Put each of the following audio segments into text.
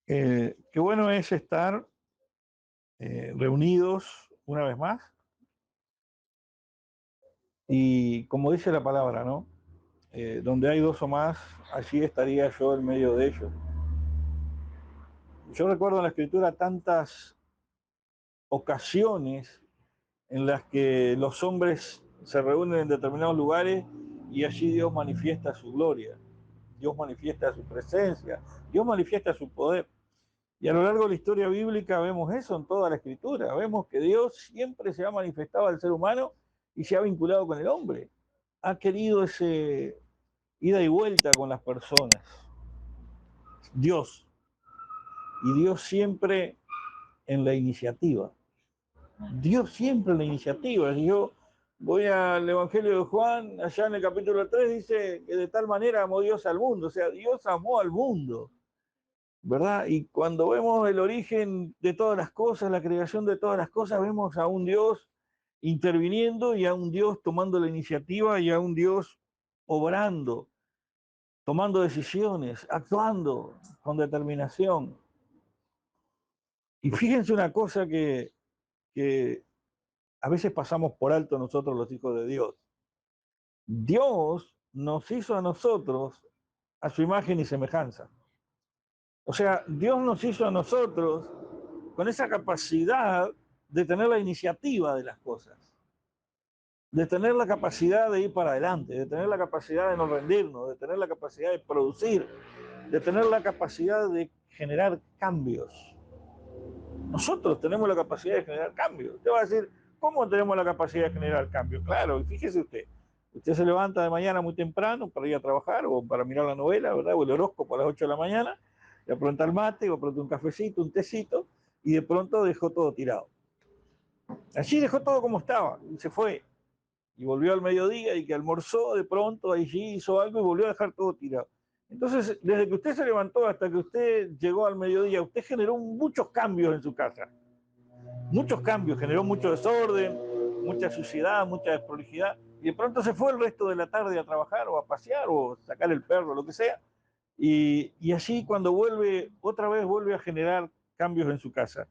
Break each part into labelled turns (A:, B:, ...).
A: Qué bueno es estar reunidos una vez más y como dice la palabra, ¿no? Donde hay dos o más, allí estaría yo en medio de ellos. Yo recuerdo en la escritura tantas ocasiones en las que los hombres se reúnen en determinados lugares y allí Dios manifiesta su gloria, Dios manifiesta su presencia, Dios manifiesta su poder. Y a lo largo de la historia bíblica vemos eso en toda la escritura. Vemos que Dios siempre se ha manifestado al ser humano y se ha vinculado con el hombre. Ha querido ese ida y vuelta con las personas. Dios. Y Dios siempre en la iniciativa. Dios siempre en la iniciativa. Si yo voy al Evangelio de Juan, allá en el capítulo 3 dice que de tal manera amó Dios al mundo. O sea, Dios amó al mundo. ¿Verdad? Y cuando vemos el origen de todas las cosas, la creación de todas las cosas, vemos a un Dios interviniendo y a un Dios tomando la iniciativa y a un Dios obrando, tomando decisiones, actuando con determinación. Y fíjense una cosa que a veces pasamos por alto nosotros los hijos de Dios. Dios nos hizo a nosotros a su imagen y semejanza. O sea, Dios nos hizo a nosotros con esa capacidad de tener la iniciativa de las cosas, de tener la capacidad de ir para adelante, de tener la capacidad de no rendirnos, de tener la capacidad de producir, de tener la capacidad de generar cambios. Nosotros tenemos la capacidad de generar cambios. Usted va a decir, ¿cómo tenemos la capacidad de generar cambios? Claro, fíjese usted se levanta de mañana muy temprano para ir a trabajar o para mirar la novela, ¿verdad? O el horóscopo a las 8 de la mañana, y apronta el mate, o apronta un cafecito, un tecito, y de pronto dejó todo tirado. Allí dejó todo como estaba y se fue. Y volvió al mediodía y que almorzó de pronto, allí hizo algo y volvió a dejar todo tirado. Entonces, desde que usted se levantó hasta que usted llegó al mediodía, usted generó muchos cambios en su casa. Muchos cambios, generó mucho desorden, mucha suciedad, mucha desprolijidad. Y de pronto se fue el resto de la tarde a trabajar o a pasear o a sacar el perro, lo que sea. Y así cuando vuelve, otra vez vuelve a generar cambios en su casa.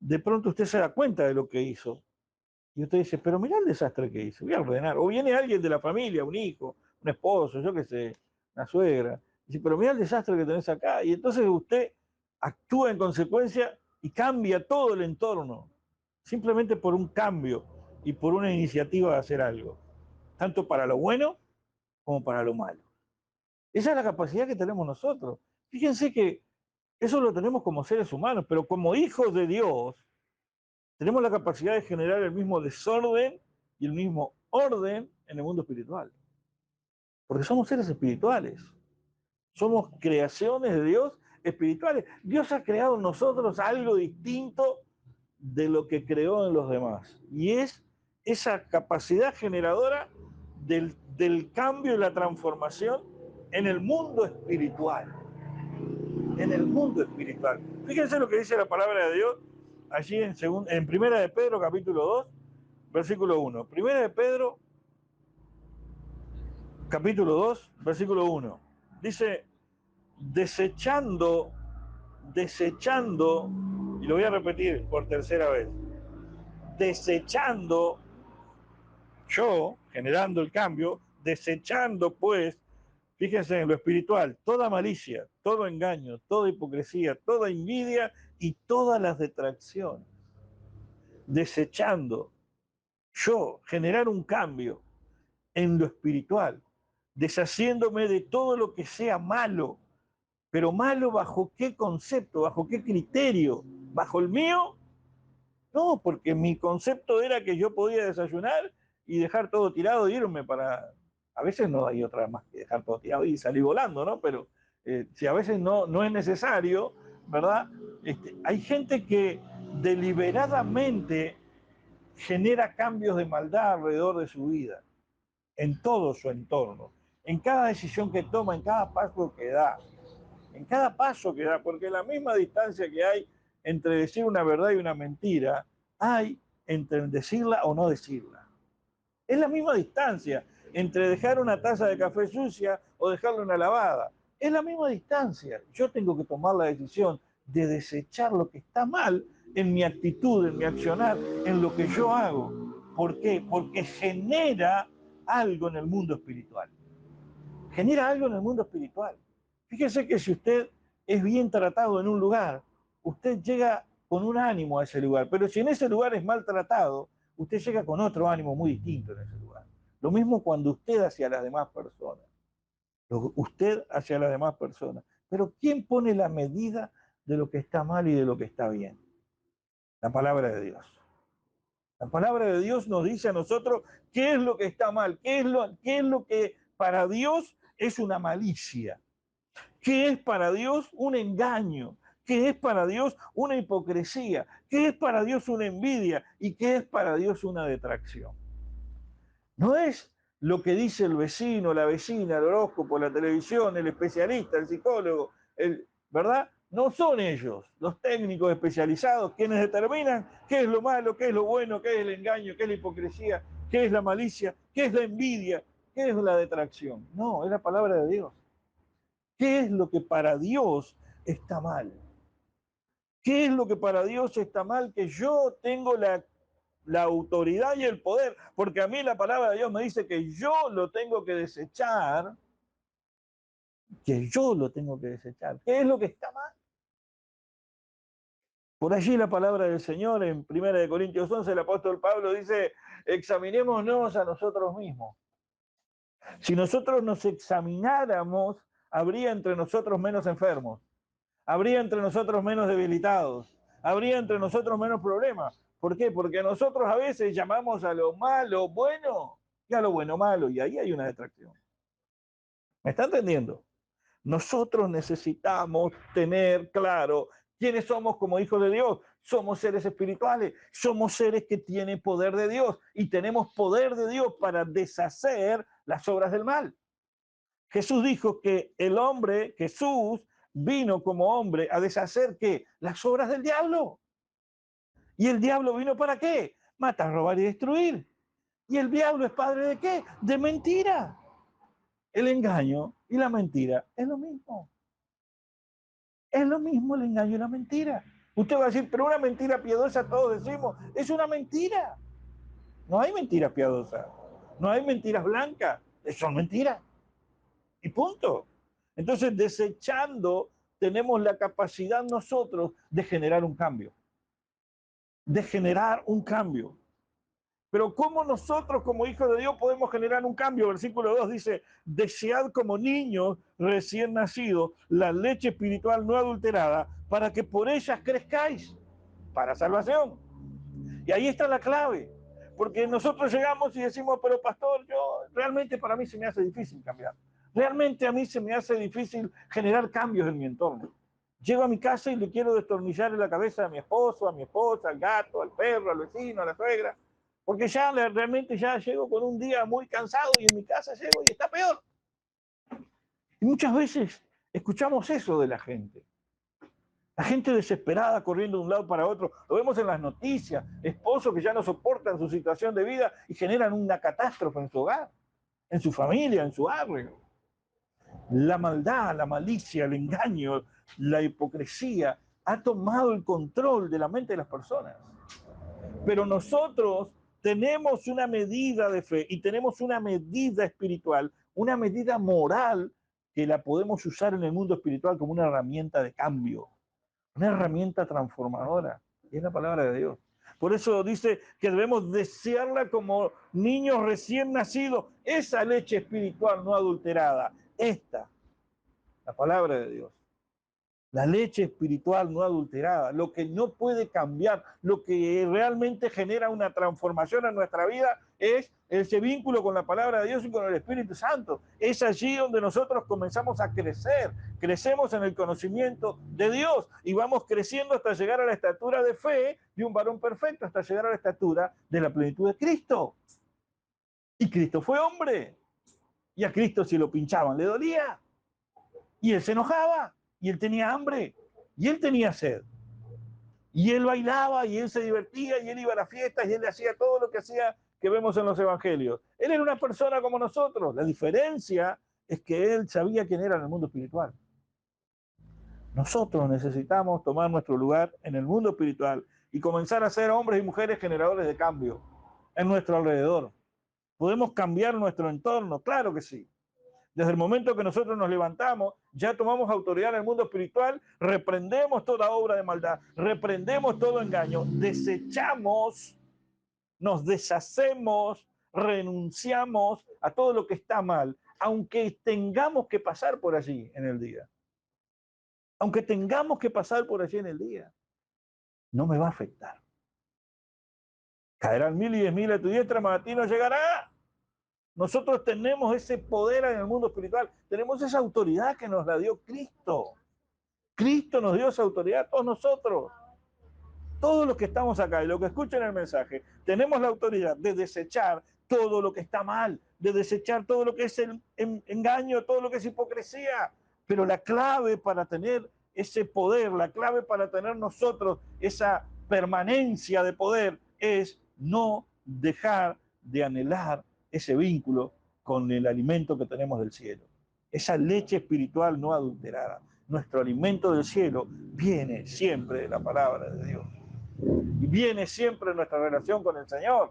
A: De pronto usted se da cuenta de lo que hizo y usted dice, pero mira el desastre que hice, voy a ordenar. O viene alguien de la familia, un hijo, un esposo, yo qué sé, una suegra. Dice, pero mira el desastre que tenés acá. Y entonces usted actúa en consecuencia y cambia todo el entorno, simplemente por un cambio y por una iniciativa de hacer algo, tanto para lo bueno como para lo malo. Esa es la capacidad que tenemos nosotros. Fíjense que eso lo tenemos como seres humanos, pero como hijos de Dios, tenemos la capacidad de generar el mismo desorden y el mismo orden en el mundo espiritual. Porque somos seres espirituales. Somos creaciones de Dios espirituales. Dios ha creado en nosotros algo distinto de lo que creó en los demás. Y es esa capacidad generadora del cambio y la transformación en el mundo espiritual. En el mundo espiritual. Fíjense lo que dice la palabra de Dios allí en Primera de Pedro, capítulo 2, versículo 1. Primera de Pedro, capítulo 2, versículo 1. Dice, desechando, desechando, y lo voy a repetir por tercera vez, desechando, yo, generando el cambio, desechando pues, fíjense en lo espiritual, toda malicia, todo engaño, toda hipocresía, toda envidia y todas las detracciones. Desechando, yo, generar un cambio en lo espiritual, deshaciéndome de todo lo que sea malo, pero malo bajo qué concepto, bajo qué criterio, bajo el mío. No, porque mi concepto era que yo podía desayunar y dejar todo tirado e irme para... A veces no hay otra más que dejar todo tirado y salir volando, ¿no? Pero si a veces no es necesario, ¿verdad? Hay gente que deliberadamente genera cambios de maldad alrededor de su vida, en todo su entorno, en cada decisión que toma, en cada paso que da, en cada paso que da, porque la misma distancia que hay entre decir una verdad y una mentira, hay entre decirla o no decirla. Es la misma distancia entre dejar una taza de café sucia o dejarla una lavada. Es la misma distancia. Yo tengo que tomar la decisión de desechar lo que está mal en mi actitud, en mi accionar, en lo que yo hago. ¿Por qué? Porque genera algo en el mundo espiritual. Genera algo en el mundo espiritual. Fíjese que si usted es bien tratado en un lugar, usted llega con un ánimo a ese lugar, pero si en ese lugar es maltratado, usted llega con otro ánimo muy distinto en ese lugar. Lo mismo cuando usted hacia las demás personas. Usted hacia las demás personas. Pero ¿quién pone la medida de lo que está mal y de lo que está bien? La palabra de Dios. La palabra de Dios nos dice a nosotros qué es lo que está mal, qué es lo que para Dios es una malicia, qué es para Dios un engaño, qué es para Dios una hipocresía, qué es para Dios una envidia y qué es para Dios una detracción. No es lo que dice el vecino, la vecina, el horóscopo, la televisión, el especialista, el psicólogo, ¿verdad? No son ellos, los técnicos especializados, quienes determinan qué es lo malo, qué es lo bueno, qué es el engaño, qué es la hipocresía, qué es la malicia, qué es la envidia, qué es la detracción. No, es la palabra de Dios. ¿Qué es lo que para Dios está mal? ¿Qué es lo que para Dios está mal? Que yo tengo la autoridad y el poder, porque a mí la palabra de Dios me dice que yo lo tengo que desechar, que yo lo tengo que desechar. ¿Qué es lo que está mal? Por allí la palabra del Señor en 1 Corintios 11, el apóstol Pablo dice, examinémonos a nosotros mismos. Si nosotros nos examináramos, habría entre nosotros menos enfermos, habría entre nosotros menos debilitados, habría entre nosotros menos problemas. ¿Por qué? Porque nosotros a veces llamamos a lo malo bueno y a lo bueno malo, y ahí hay una detracción. ¿Me está entendiendo? Nosotros necesitamos tener claro quiénes somos como hijos de Dios. Somos seres espirituales, somos seres que tienen poder de Dios y tenemos poder de Dios para deshacer las obras del mal. Jesús dijo que el hombre, Jesús, vino como hombre a deshacer ¿qué? Las obras del diablo. ¿Y el diablo vino para qué? Matar, robar y destruir. ¿Y el diablo es padre de qué? De mentira. El engaño y la mentira es lo mismo. Es lo mismo el engaño y la mentira. Usted va a decir, pero una mentira piadosa todos decimos, es una mentira. No hay mentiras piadosas. No hay mentiras blancas. Son mentiras. Y punto. Entonces, desechando, tenemos la capacidad nosotros de generar un cambio. De generar un cambio. Pero ¿cómo nosotros como hijos de Dios podemos generar un cambio? Versículo 2 dice, desead como niños recién nacidos la leche espiritual no adulterada para que por ellas crezcáis para salvación. Y ahí está la clave. Porque nosotros llegamos y decimos, pero pastor, yo realmente para mí se me hace difícil cambiar. Realmente a mí se me hace difícil generar cambios en mi entorno. Llego a mi casa y le quiero destornillar en la cabeza a mi esposo, a mi esposa, al gato, al perro, al vecino, a la suegra. Porque ya realmente ya llego con un día muy cansado y en mi casa llego y está peor. Y muchas veces escuchamos eso de la gente. La gente desesperada corriendo de un lado para otro. Lo vemos en las noticias. Esposos que ya no soportan su situación de vida y generan una catástrofe en su hogar, en su familia, en su barrio. La maldad, la malicia, el engaño, la hipocresía ha tomado el control de la mente de las personas. Pero nosotros tenemos una medida de fe y tenemos una medida espiritual, una medida moral que la podemos usar en el mundo espiritual como una herramienta de cambio, una herramienta transformadora. Y es la palabra de Dios. Por eso dice que debemos desearla como niños recién nacidos, esa leche espiritual no adulterada, esta, la palabra de Dios. La leche espiritual no adulterada, lo que no puede cambiar, lo que realmente genera una transformación en nuestra vida es ese vínculo con la palabra de Dios y con el Espíritu Santo. Es allí donde nosotros comenzamos a crecer, crecemos en el conocimiento de Dios y vamos creciendo hasta llegar a la estatura de fe de un varón perfecto, hasta llegar a la estatura de la plenitud de Cristo. Y Cristo fue hombre. Y a Cristo si lo pinchaban le dolía. Y él se enojaba, y él tenía hambre, y él tenía sed. Y él bailaba, y él se divertía, y él iba a las fiestas, y él hacía todo lo que hacía que vemos en los evangelios. Él era una persona como nosotros. La diferencia es que él sabía quién era en el mundo espiritual. Nosotros necesitamos tomar nuestro lugar en el mundo espiritual y comenzar a ser hombres y mujeres generadores de cambio en nuestro alrededor. ¿Podemos cambiar nuestro entorno? Claro que sí. Desde el momento que nosotros nos levantamos, ya tomamos autoridad en el mundo espiritual, reprendemos toda obra de maldad, reprendemos todo engaño, desechamos, nos deshacemos, renunciamos a todo lo que está mal, aunque tengamos que pasar por allí en el día. Aunque tengamos que pasar por allí en el día, no me va a afectar. Caerán 1000 y 10.000 a tu diestra, mas a ti no llegará. Nosotros tenemos ese poder en el mundo espiritual, tenemos esa autoridad que nos la dio Cristo. Cristo nos dio esa autoridad a todos nosotros. Todos los que estamos acá y los que escuchan el mensaje, tenemos la autoridad de desechar todo lo que está mal, de desechar todo lo que es el engaño, todo lo que es hipocresía. Pero la clave para tener ese poder, la clave para tener nosotros esa permanencia de poder es no dejar de anhelar ese vínculo con el alimento que tenemos del cielo. Esa leche espiritual no adulterada. Nuestro alimento del cielo viene siempre de la palabra de Dios. Y viene siempre nuestra relación con el Señor.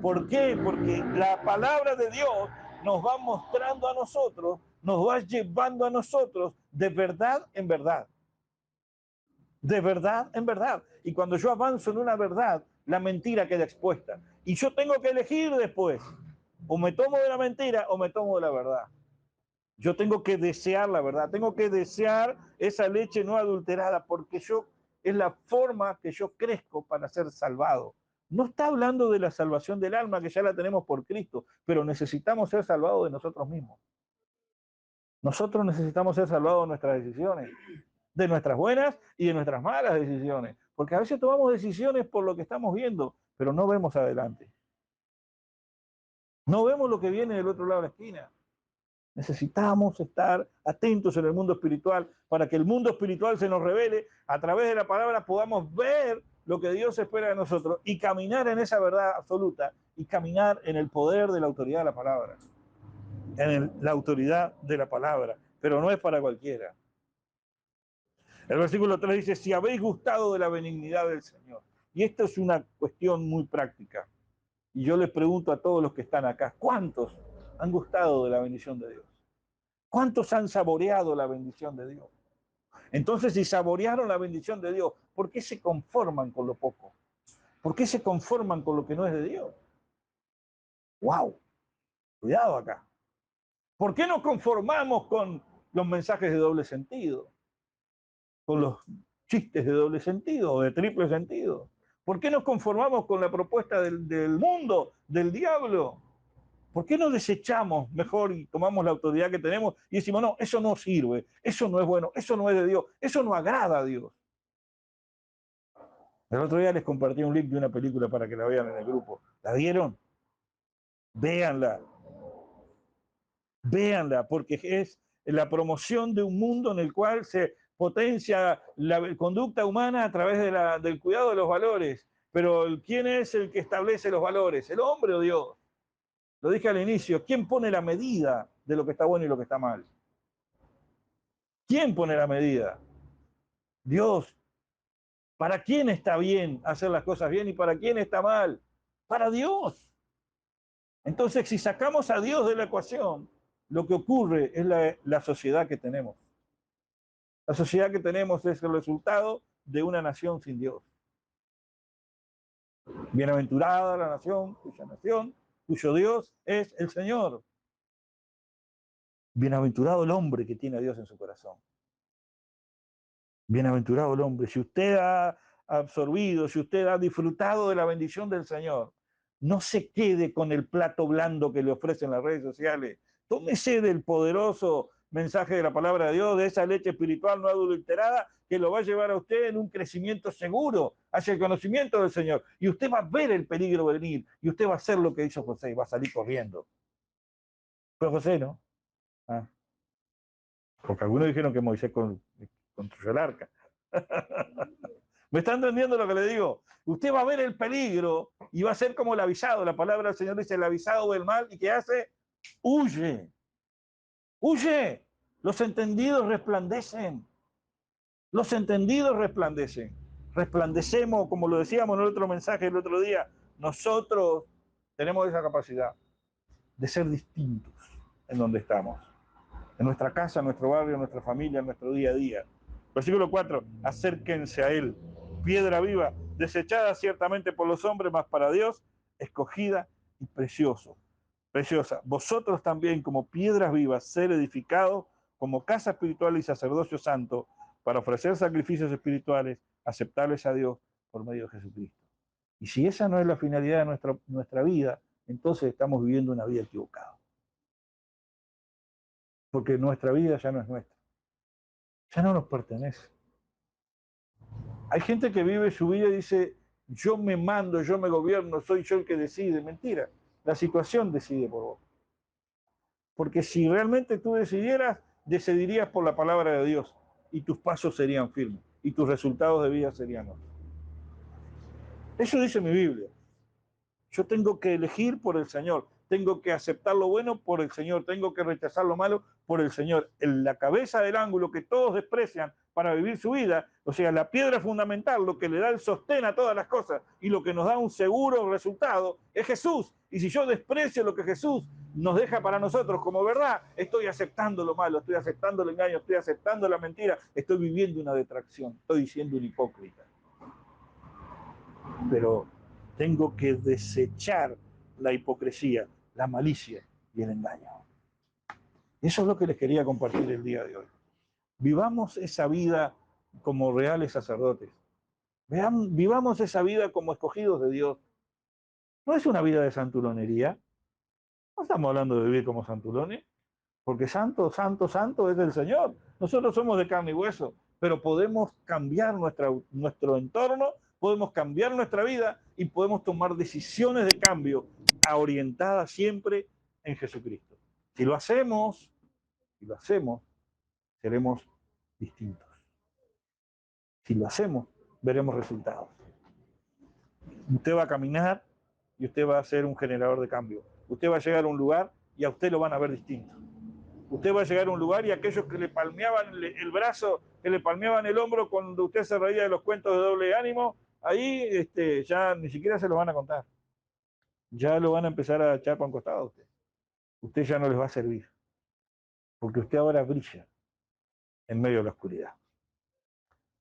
A: ¿Por qué? Porque la palabra de Dios nos va mostrando a nosotros, nos va llevando a nosotros de verdad en verdad. De verdad en verdad. Y cuando yo avanzo en una verdad, la mentira queda expuesta. Y yo tengo que elegir después. O me tomo de la mentira o me tomo de la verdad. Yo tengo que desear la verdad, tengo que desear esa leche no adulterada, porque es la forma que yo crezco para ser salvado. No está hablando de la salvación del alma, que ya la tenemos por Cristo, pero necesitamos ser salvados de nosotros mismos. Nosotros necesitamos ser salvados de nuestras decisiones, de nuestras buenas y de nuestras malas decisiones, porque a veces tomamos decisiones por lo que estamos viendo, pero no vemos adelante. No vemos lo que viene del otro lado de la esquina. Necesitamos estar atentos en el mundo espiritual para que el mundo espiritual se nos revele, a través de la palabra podamos ver lo que Dios espera de nosotros y caminar en esa verdad absoluta y caminar en el poder de la autoridad de la palabra, la autoridad de la palabra, pero no es para cualquiera. El versículo 3 dice, si habéis gustado de la benignidad del Señor. Y esto es una cuestión muy práctica. Y yo les pregunto a todos los que están acá, ¿cuántos han gustado de la bendición de Dios? ¿Cuántos han saboreado la bendición de Dios? Entonces, si saborearon la bendición de Dios, ¿por qué se conforman con lo poco? ¿Por qué se conforman con lo que no es de Dios? ¡Wow! Cuidado acá. ¿Por qué nos conformamos con los mensajes de doble sentido? Con los chistes de doble sentido o de triple sentido. ¿Por qué nos conformamos con la propuesta del mundo, del diablo? ¿Por qué no desechamos mejor y tomamos la autoridad que tenemos y decimos, no, eso no sirve, eso no es bueno, eso no es de Dios, eso no agrada a Dios? El otro día les compartí un link de una película para que la vean en el grupo. ¿La vieron? Véanla. Véanla, porque es la promoción de un mundo en el cual se potencia la conducta humana a través del cuidado de los valores. Pero ¿quién es el que establece los valores? ¿El hombre o Dios? Lo dije al inicio, ¿quién pone la medida de lo que está bueno y lo que está mal? ¿Quién pone la medida? Dios. ¿Para quién está bien hacer las cosas bien y para quién está mal? Para Dios. Entonces, si sacamos a Dios de la ecuación, lo que ocurre es la sociedad que tenemos. La sociedad que tenemos es el resultado de una nación sin Dios. Bienaventurada la nación, cuyo Dios es el Señor. Bienaventurado el hombre que tiene a Dios en su corazón. Bienaventurado el hombre. Si usted ha absorbido, si usted ha disfrutado de la bendición del Señor, no se quede con el plato blando que le ofrecen las redes sociales. Tómese del poderoso mensaje de la palabra de Dios, de esa leche espiritual no adulterada, que lo va a llevar a usted en un crecimiento seguro hacia el conocimiento del Señor. Y usted va a ver el peligro venir, y usted va a hacer lo que hizo José, y va a salir corriendo. Fue José, ¿no? Ah, porque algunos dijeron que Moisés construyó el arca. ¿Me está entendiendo lo que le digo? Usted va a ver el peligro y va a ser como el avisado. La palabra del Señor dice, el avisado del mal, ¿y qué hace? Huye. Huye. Los entendidos resplandecen. Los entendidos resplandecen. Resplandecemos, como lo decíamos en el otro mensaje el otro día, nosotros tenemos esa capacidad de ser distintos en donde estamos. En nuestra casa, en nuestro barrio, en nuestra familia, en nuestro día a día. Versículo 4, acérquense a él, piedra viva, desechada ciertamente por los hombres, mas para Dios, escogida y preciosa. Vosotros también, como piedras vivas, ser edificados como casa espiritual y sacerdocio santo, para ofrecer sacrificios espirituales aceptables a Dios por medio de Jesucristo. Y si esa no es la finalidad de nuestra vida, entonces estamos viviendo una vida equivocada. Porque nuestra vida ya no es nuestra, ya no nos pertenece. Hay gente que vive su vida y dice, yo me mando, yo me gobierno, soy yo el que decide. Mentira, la situación decide por vos. Porque si realmente tú decidieras, decidirías por la palabra de Dios y tus pasos serían firmes y tus resultados de vida serían otros. Eso dice mi Biblia. Yo tengo que elegir por el Señor, tengo que aceptar lo bueno por el Señor, tengo que rechazar lo malo por el Señor. En la cabeza del ángulo que todos desprecian para vivir su vida, o sea, la piedra fundamental, lo que le da el sostén a todas las cosas y lo que nos da un seguro resultado, es Jesús. Y si yo desprecio lo que Jesús nos deja para nosotros como verdad, estoy aceptando lo malo, estoy aceptando el engaño, estoy aceptando la mentira, estoy viviendo una detracción, estoy siendo un hipócrita. Pero tengo que desechar la hipocresía, la malicia y el engaño. Eso es lo que les quería compartir el día de hoy. Vivamos esa vida como reales sacerdotes. Vivamos esa vida como escogidos de Dios. No es una vida de santulonería. No estamos hablando de vivir como santulones, porque santo, santo, santo es el Señor. Nosotros somos de carne y hueso, pero podemos cambiar nuestro entorno, podemos cambiar nuestra vida y podemos tomar decisiones de cambio orientadas siempre en Jesucristo. Si lo hacemos, seremos distintos. Si lo hacemos, veremos resultados. Usted va a caminar y usted va a ser un generador de cambio. Usted va a llegar a un lugar y a usted lo van a ver distinto. Usted va a llegar a un lugar y aquellos que le palmeaban el brazo, que le palmeaban el hombro cuando usted se reía de los cuentos de doble ánimo, ahí ya ni siquiera se lo van a contar. Ya lo van a empezar a echar para un costado a usted. Usted ya no les va a servir. Porque usted ahora brilla en medio de la oscuridad.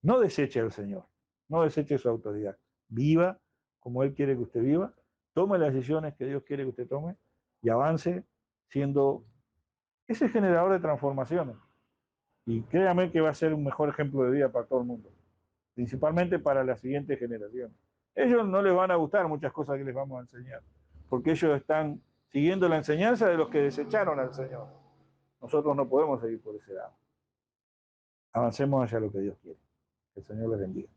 A: No deseche al Señor. No deseche su autoridad. Viva como Él quiere que usted viva. Tome las decisiones que Dios quiere que usted tome y avance siendo ese generador de transformaciones. Y créame que va a ser un mejor ejemplo de vida para todo el mundo, principalmente para la siguiente generación. Ellos no les van a gustar muchas cosas que les vamos a enseñar, porque ellos están siguiendo la enseñanza de los que desecharon al Señor. Nosotros no podemos seguir por ese lado. Avancemos hacia lo que Dios quiere. Que el Señor les bendiga.